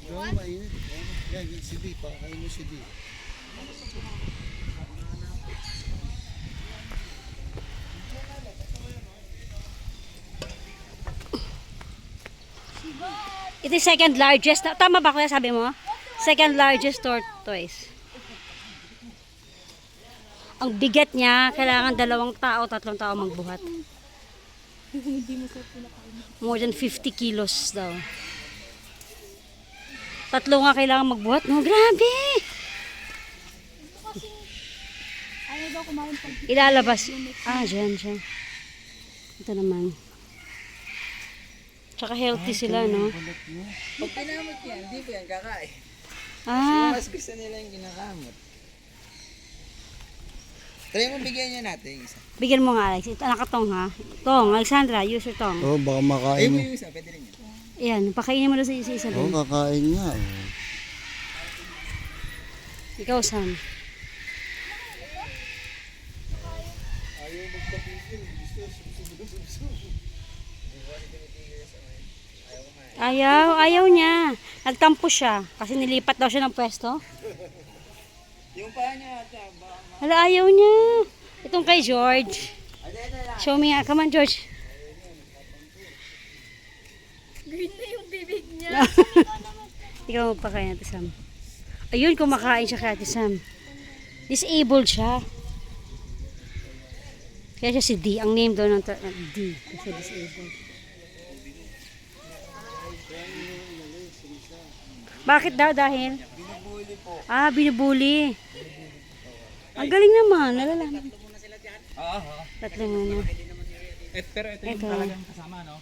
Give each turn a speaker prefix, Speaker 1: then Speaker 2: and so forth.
Speaker 1: Gawin mainit. Yan, si D. Pakain mo si D.
Speaker 2: Ito yung second largest. Tama ba kuya sabi mo? Second largest tortoise. Ang bigat niya, kailangan 2 tao, 3 tao magbuhat. More than 50 kilos daw. 3 nga kailangan magbuhat. No, grabe! Ilalabas. Dyan. Ito naman. Tsaka healthy sila, no?
Speaker 3: Pag pinamot yan, hindi po yan kakain. Mas gusto nila yung kinakamot. Try mo bigyan niya natin yung isa.
Speaker 2: Bigyan mo nga, Alex. Ito, nakatong ha. Tong, Alexandra, use your tong.
Speaker 1: Oo, baka makain mo.
Speaker 3: Yung isa, pwede rin yan.
Speaker 2: Ayan, pakainin mo na sa isa-isa
Speaker 1: Oo,
Speaker 2: din.
Speaker 1: kakain nga.
Speaker 2: Ikaw, Sam. Ayaw niya. Nagtampo siya. Kasi nilipat daw siya ng pwesto.
Speaker 3: Yung paa niya ata,
Speaker 2: Hala, ayaw niya. Itong kay George. Show me nga. Come on, George.
Speaker 4: Green na yung bibig niya.
Speaker 2: Ikaw magpakain natin, Sam. Ayun, kumakain siya kay Ate Sam. Disabled siya. Kaya siya si D. Ang name daw ng D. Kasi disabled. Bakit daw? Dahil?
Speaker 3: binubuli po.
Speaker 2: Binubuli. Ang galing naman. Nalalaman.
Speaker 3: Oo.
Speaker 2: 3 muna.
Speaker 3: Pero ito yung
Speaker 2: Ito.
Speaker 3: talagang kasama, no?